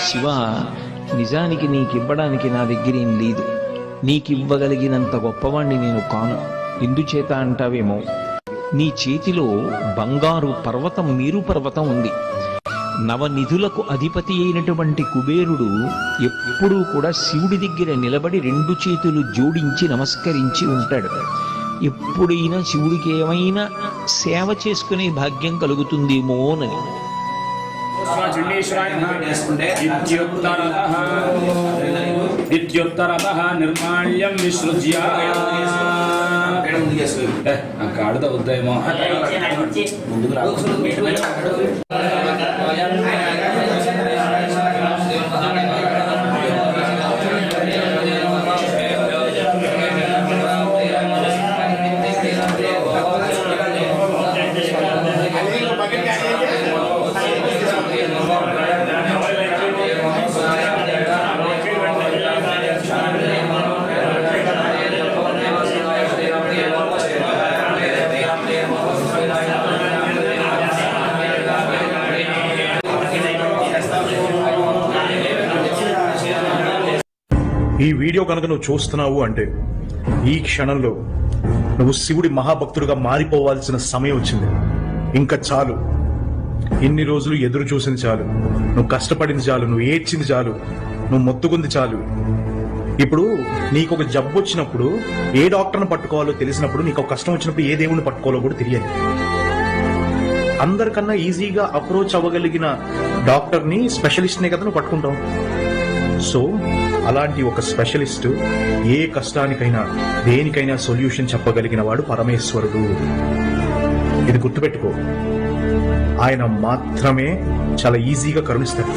శివ, నిజానికి నీకివ్వడానికి నా దగ్గరేం లేదు. నీకివ్వగలిగినంత గొప్పవాణ్ణి నేను కాను. ఎందుచేత అంటావేమో, నీ చేతిలో బంగారు పర్వతం, మేరు పర్వతం ఉంది. నవనిధులకు అధిపతి అయినటువంటి కుబేరుడు ఎప్పుడూ కూడా శివుడి దగ్గర నిలబడి 2 చేతులు జోడించి నమస్కరించి ఉంటాడు. ఎప్పుడైనా శివుడికి ఏమైనా సేవ చేసుకునే భాగ్యం కలుగుతుందేమోనని. నిర్మాణ్యం విసృజ్య ఆడుతా వద్దామో ఈ వీడియో కనుక నువ్వు చూస్తున్నావు అంటే ఈ క్షణంలో నువ్వు శివుడి మహాభక్తుడిగా మారిపోవాల్సిన సమయం వచ్చింది. ఇంకా చాలు. ఇన్ని రోజులు ఎదురు చూసింది చాలు, నువ్వు కష్టపడింది చాలు, నువ్వు ఏడ్చింది చాలు, నువ్వు మొత్తుకుంది చాలు. ఇప్పుడు నీకు ఒక జబ్బు వచ్చినప్పుడు ఏ డాక్టర్ని పట్టుకోవాలో తెలిసినప్పుడు, నీకు ఒక కష్టం వచ్చినప్పుడు ఏ దేవుడిని పట్టుకోవాలో కూడా తెలియాలి. అందరికన్నా ఈజీగా అప్రోచ్ అవ్వగలిగిన డాక్టర్ని, స్పెషలిస్ట్నే కదా నువ్వు పట్టుకుంటావు. సో అలాంటి ఒక స్పెషలిస్ట్ ఏ కష్టానికైనా దేనికైనా సొల్యూషన్ చెప్పగలిగిన వాడు పరమేశ్వరుడు. ఇది గుర్తుపెట్టుకో. ఆయన మాత్రమే చాలా ఈజీగా కరుణిస్తాడు.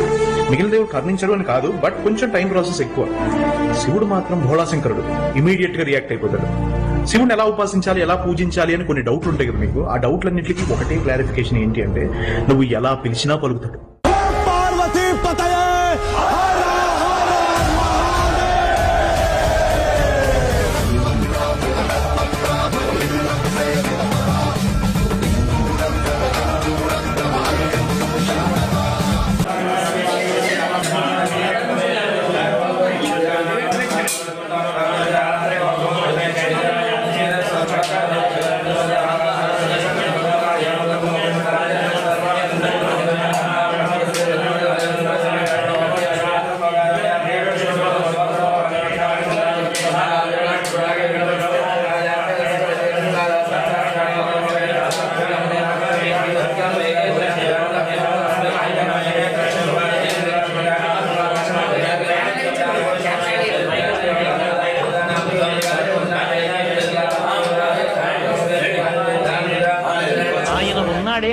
మిగిలిన దేవుడు కరుణించడు అని కాదు, బట్ కొంచెం టైం ప్రాసెస్ ఎక్కువ. శివుడు మాత్రం భోళాశంకరుడు, ఇమీడియట్ గా రియాక్ట్ అయిపోతాడు. శివుడిని ఎలా ఉపాసించాలి, ఎలా పూజించాలి అని కొన్ని డౌట్లు ఉంటాయి కదా మీకు. ఆ డౌట్లన్నింటికి ఒకటే క్లారిఫికేషన్ ఏంటి అంటే, నువ్వు ఎలా పిలిచినా పలుకుతాడు.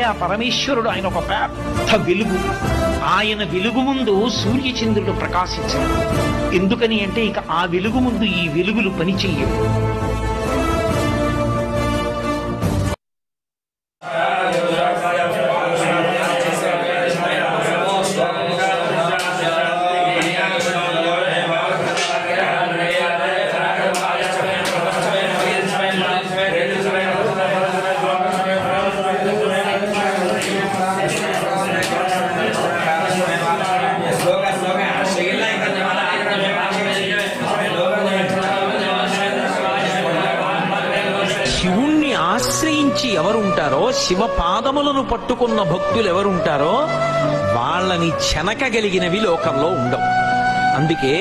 ఆ పరమేశ్వరుడు ఆయన ఒక పెద్ద వెలుగు. ఆయన వెలుగు ముందు సూర్యచంద్రుడు ప్రకాశించాడు. ఎందుకని అంటే ఇక ఆ వెలుగు ముందు ఈ వెలుగులు పనిచెయ్యవు. శివుణ్ణి ఆశ్రయించి ఎవరుంటారో, శివ పాదములను పట్టుకున్న భక్తులు ఎవరుంటారో వాళ్ళని చెనకగలిగినవి లోకంలో ఉండవు. అందుకే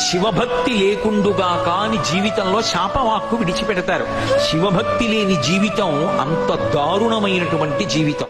శివభక్తి లేకుండుగా కాని జీవితంలో శాపవాక్కు విడిచిపెడతారు. శివభక్తి లేని జీవితం అంత దారుణమైనటువంటి జీవితం.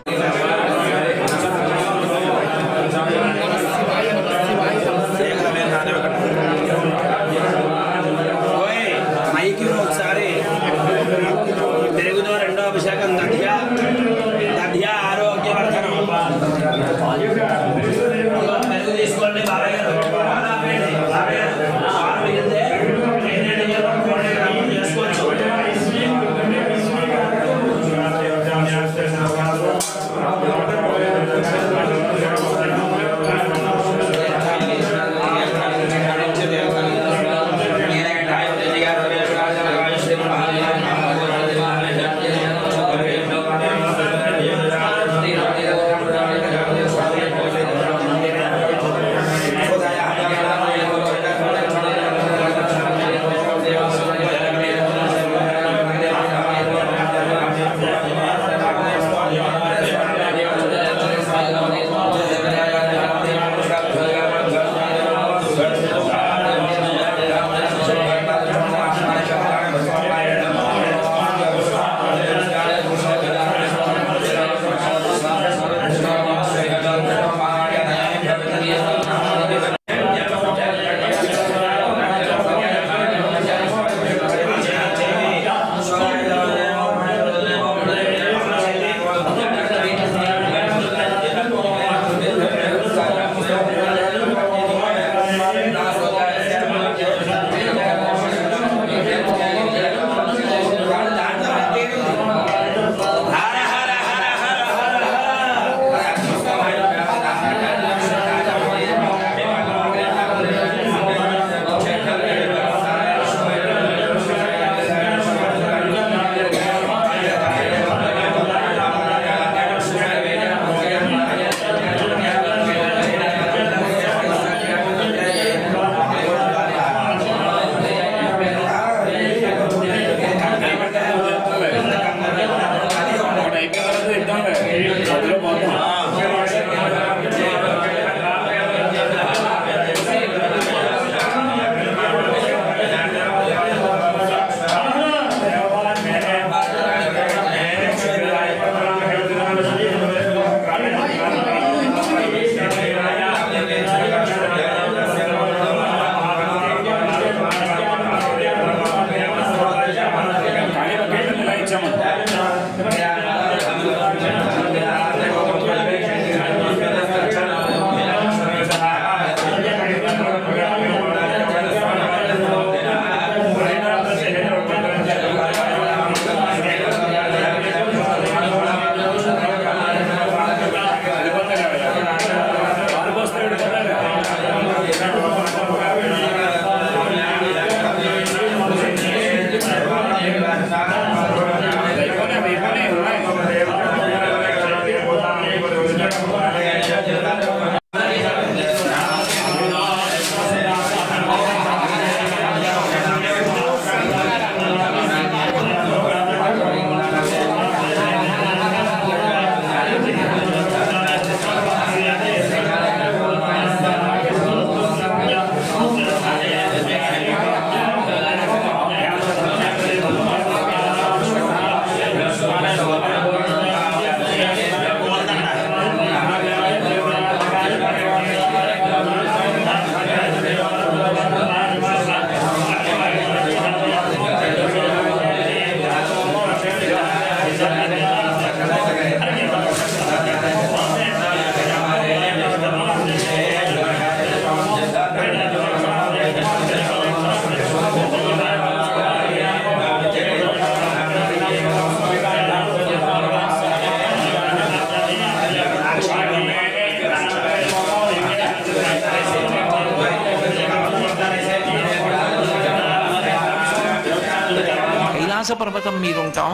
కైలాస పర్వతం మీద ఉంటాం,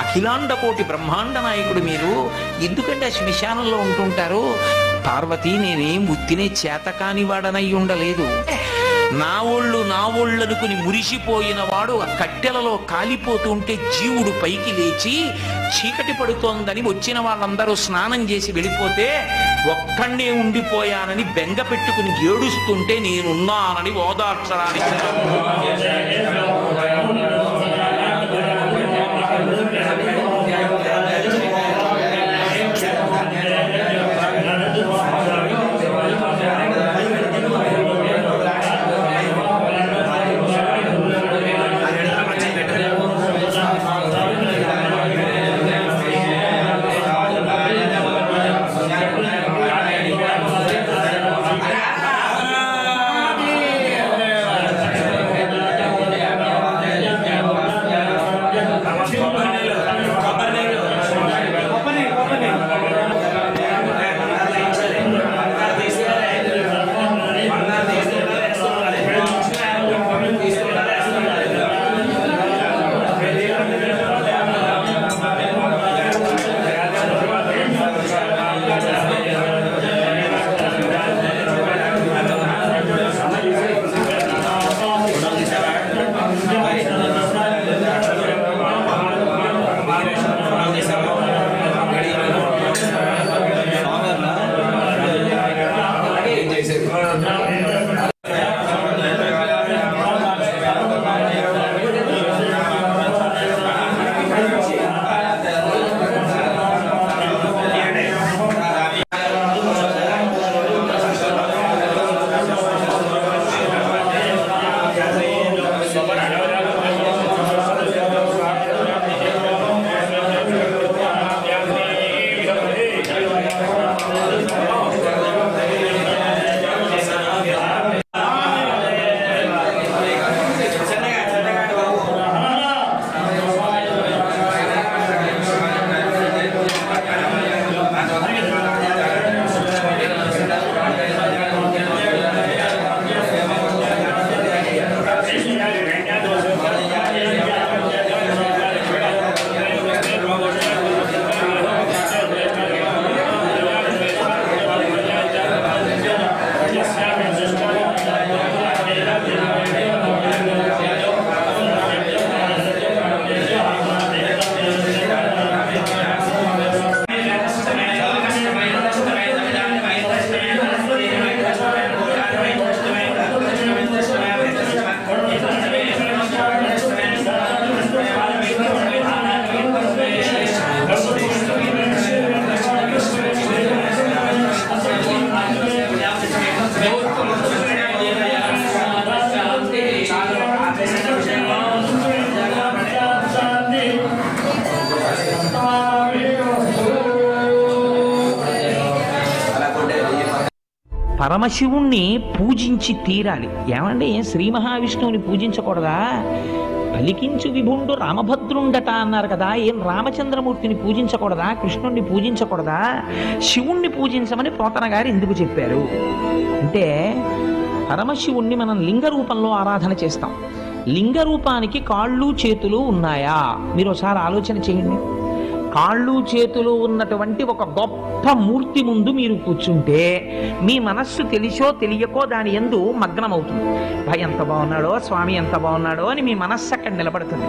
అఖిలాండ కోటి బ్రహ్మాండ నాయకుడు మీరు, ఎందుకంటే ఆ శ్మశానంలో ఉంటుంటారు. పార్వతి, నేనేం ఉత్తినే చేతకాని వాడనై ఉండలేదు. నా ఒళ్ళనుకుని మురిసిపోయిన వాడు ఆ కట్టెలలో కాలిపోతుంటే జీవుడు పైకి లేచి చీకటి పడుతోందని వచ్చిన వాళ్ళందరూ స్నానం చేసి వెళ్ళిపోతే ఒక్కడే ఉండిపోయానని బెంగ పెట్టుకుని ఏడుస్తుంటే నేనున్నానని ఓదార్చడానికి పరమశివుణ్ణి పూజించి తీరాలి. ఏమండి, శ్రీ మహావిష్ణువుని పూజించకూడదా? పలికించు విభుండు రామభద్రుండట అన్నారు కదా, ఏం రామచంద్రమూర్తిని పూజించకూడదా? కృష్ణుణ్ణి పూజించకూడదా? శివుణ్ణి పూజించమని పోతన గారు ఎందుకు చెప్పారు అంటే, పరమశివుణ్ణి మనం లింగ రూపంలో ఆరాధన చేస్తాం. లింగ రూపానికి కాళ్ళు చేతులు ఉన్నాయా? మీరు ఒకసారి ఆలోచన చేయండి. కాళ్ళు చేతులు ఉన్నటువంటి ఒక గొప్ప మూర్తి ముందు మీరు కూర్చుంటే మీ మనస్సు తెలిసో తెలియకో దాని యందు మగ్నమవుతుంది. ఎంత బాగున్నాడో స్వామి, ఎంత బాగున్నాడో అని మీ మనస్సు అక్కడ నిలబడుతుంది.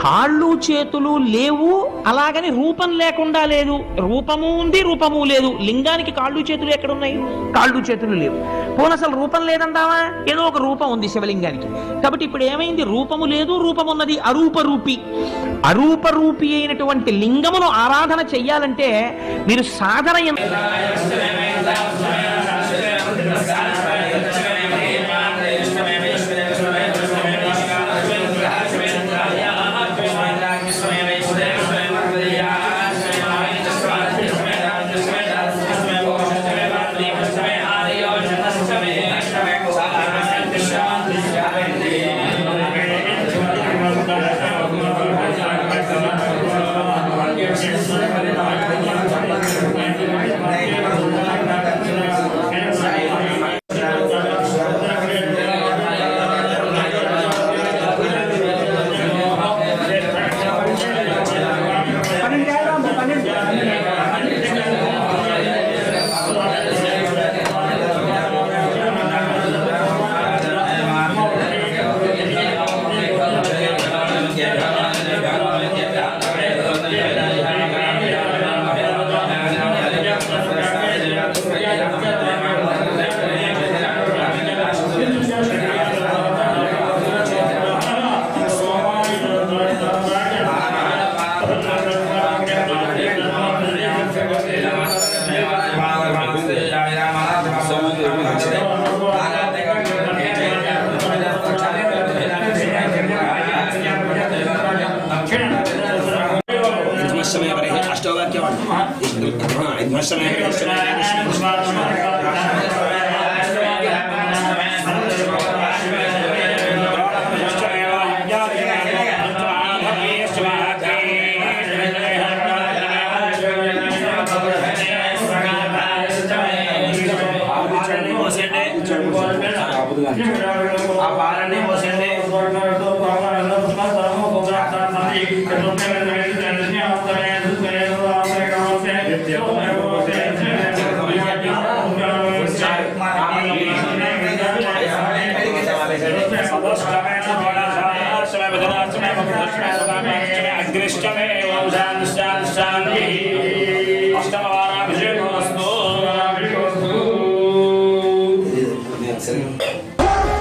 కాళ్ళు చేతులు లేవు, అలాగని రూపం లేకుండా లేదు. రూపము ఉంది, రూపము లేదు. లింగానికి కాళ్ళు చేతులు ఎక్కడున్నాయి? కాళ్ళు చేతులు లేవు. పోనీ అసలు రూపం లేదంటావా? ఏదో ఒక రూపం ఉంది శివలింగానికి. కాబట్టి ఇప్పుడు ఏమైంది? రూపము లేదు, రూపం ఉన్నది. అరూపరూపి. అరూపరూపి అయినటువంటి లింగమును ఆరాధన చెయ్యాలంటే మీరు సాధన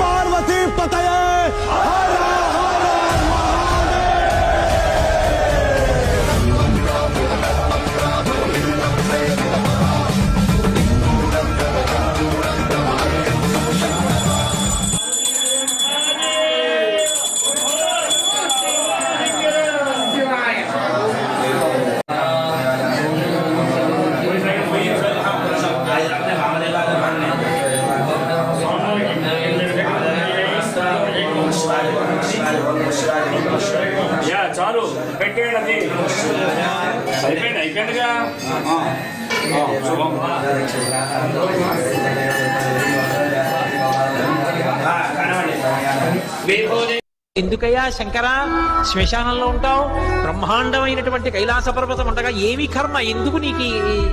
पार्वती पतये చాలు పెట్టేయండి అయిపోయిందిగా శుభం ఎందుకయ్యా శంకరా శ్మశానంలో ఉంటావు? బ్రహ్మాండమైనటువంటి కైలాస పర్వతం ఉండగా ఏమి కర్మ, ఎందుకు నీకు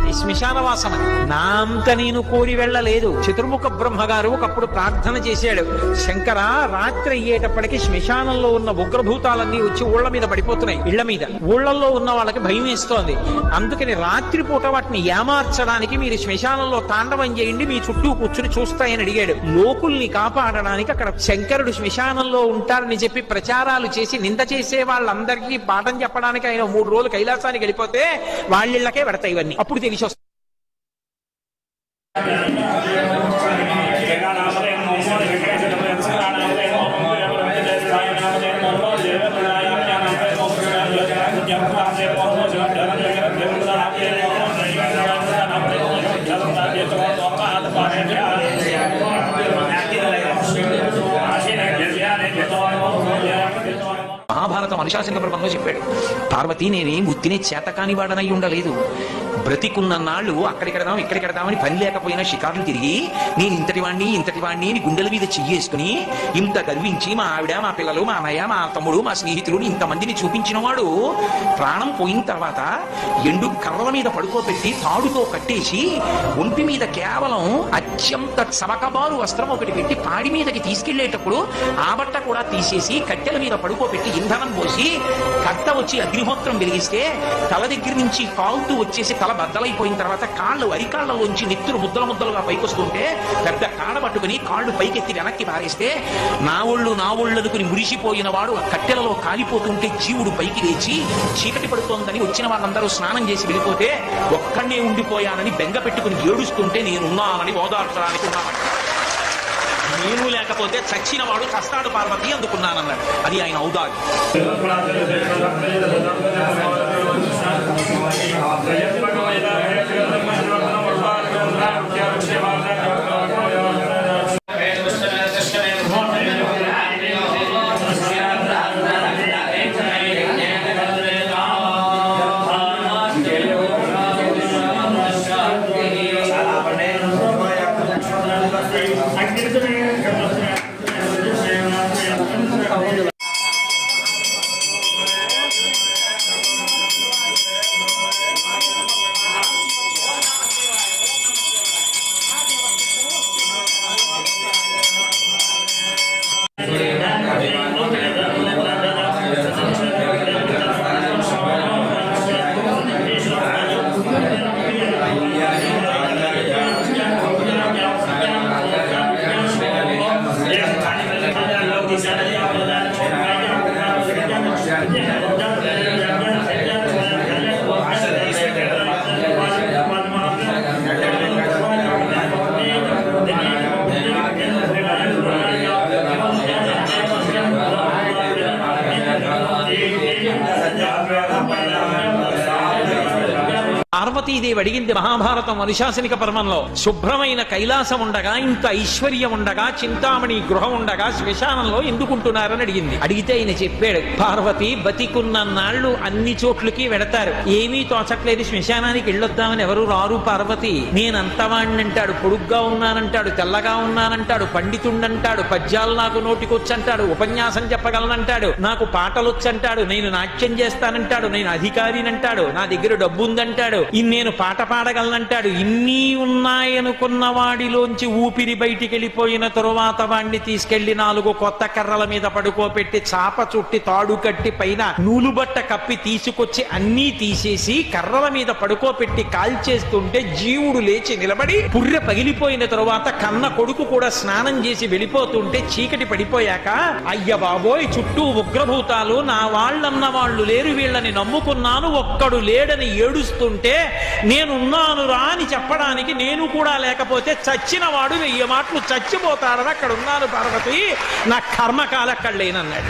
ఈ శ్మశాన వాసన? నా అంత నేను కోరి వెళ్ళలేదు. చతుర్ముఖ బ్రహ్మగారు ఒకప్పుడు ప్రార్థన చేశాడు, శంకర రాత్రి అయ్యేటప్పటికి శ్మశానంలో ఉన్న ఉగ్రభూతాలన్నీ వచ్చి ఊళ్ళ మీద పడిపోతున్నాయి, ఇళ్ల మీద. ఊళ్ళల్లో ఉన్న వాళ్ళకి భయం వేస్తోంది. అందుకని రాత్రిపూట వాటిని ఏమార్చడానికి మీరు శ్మశానంలో తాండవం చేయండి, మీ చుట్టూ కూర్చుని చూస్తాయని అడిగాడు. లోకుల్ని కాపాడడానికి అక్కడ శంకరుడు శ్మశానంలో ఉంటారని చెప్పి ప్రచారాలు చేసి నింద చేసే వాళ్ళందరికీ పాఠం చెప్పడానికి ఆయన 3 రోజులు కైలాసానికి వెళ్ళిపోతే వాళ్ళిళ్ళకే పెడతాయి ఇవన్నీ. అప్పుడు తెలిసి వస్తుంది. మహాభారతం అనుశాసన పర్వంలో చెప్పాడు, పార్వతి నేనేం ఉత్తినే చేతకాని వాడనై ఉండలేదు. బ్రతికున్న నాళ్ళు అక్కడికెడదాం ఇక్కడికెడదామని పని లేకపోయినా షికారులు తిరిగి నేను ఇంతటి వాణ్ణి అని గుండెల మీద చెయ్యేసుకుని ఇంత గర్వించి మా ఆవిడ, మా పిల్లలు, మా అన్నయ్య, మా తమ్ముడు, మా స్నేహితులు ఇంతమందిని చూపించిన వాడు ప్రాణం పోయిన తర్వాత ఎండు కర్రల మీద పడుకోబెట్టి తాడుతో కట్టేసి ఒంటి మీద కేవలం అత్యంత చవకబారు వస్త్రం ఒకటి పెట్టి పాడి మీదకి తీసుకెళ్లేటప్పుడు ఆ బట్ట కూడా తీసేసి కట్టెల మీద పడుకోబెట్టి ఇంధనం పోసి కట్ట వచ్చి అగ్నిహోత్రం వెలిగిస్తే తల దగ్గర నుంచి కాలుతూ వచ్చేసి తల బద్దలైపోయిన తర్వాత అరికాళ్ళలోంచి నెత్తురు ముద్దలుగా పైకొస్తుంటే పెద్ద కాడ పట్టుకుని కాళ్ళు పైకెత్తి వెనక్కి పారేస్తే నా ఒళ్ళు అనుకుని మురిసిపోయిన వాడు ఆ కట్టెలలో కాలిపోతుంటే జీవుడు పైకి లేచి చీకటి పడుతోందని వచ్చిన వాళ్ళందరూ స్నానం చేసి వెళ్ళిపోతే ఒక్కడే ఉండిపోయానని బెంగ పెట్టుకుని ఏడుస్తుంటే నేనున్నానని ఓదార్చడానికి ఉన్నామని. నేను లేకపోతే చచ్చిన వాడు చస్తాడు పార్వతి అందుకున్నానన్నాడు. అది ఆయన ఔదార్యం. పార్వతీదేవి అడిగింది మహాభారతం అనుశాసనిక పర్వంలో, శుభ్రమైన కైలాసం ఉండగా, ఇంత ఐశ్వర్యం ఉండగా, చింతామణి గృహం ఉండగా శ్మశానంలో ఎందుకుంటున్నారని అడిగింది. అడిగితే ఆయన చెప్పాడు, పార్వతి బతికున్న నాళ్లు అన్ని చోట్లకి వెడతారు, ఏమీ తోచట్లేదు, శ్మశానానికి వెళ్ళొద్దామని ఎవరు రారు పార్వతి. నేనంతవాణ్ణంటాడు, పొడుగ్గా ఉన్నానంటాడు, తెల్లగా ఉన్నానంటాడు, పండితుండంటాడు, పద్యాలు నాకు నోటికొచ్చంటాడు, ఉపన్యాసం చెప్పగలనంటాడు, నాకు పాటలొచ్చంటాడు, నేను నాట్యం చేస్తానంటాడు, నేను అధికారినంటాడు, నా దగ్గర డబ్బు ఉందంటాడు, నేను పాట పాడగలనంటాడు. ఇన్ని ఉన్నాయనుకున్న వాడిలోంచి ఊపిరి బయటికి వెళ్ళిపోయిన తరువాత వాడిని తీసుకెళ్లి 4 కొత్త కర్రల మీద పడుకోపెట్టి చాప చుట్టి తాడు కట్టి పైన నూలుబట్ట కప్పి తీసుకొచ్చి అన్నీ తీసేసి కర్రల మీద పడుకోపెట్టి కాల్చేస్తుంటే జీవుడు లేచి నిలబడి పుర్రె పగిలిపోయిన తరువాత కన్న కొడుకు కూడా స్నానం చేసి వెళ్ళిపోతుంటే చీకటి పడిపోయాక, అయ్య బాబోయ్ చుట్టూ ఉగ్రభూతాలు, నా వాళ్ళన్న వాళ్ళు లేరు, వీళ్ళని నమ్ముకున్నాను, ఒక్కడు లేడని ఏడుస్తుంటే నేనున్నాను రా అని చెప్పడానికి నేను కూడా లేకపోతే చచ్చిన వాడు 1000 మాటలు చచ్చిపోతాడని అక్కడ ఉన్నాను పార్వతి, నా కర్మకాల అక్కడ లేనన్నాడు.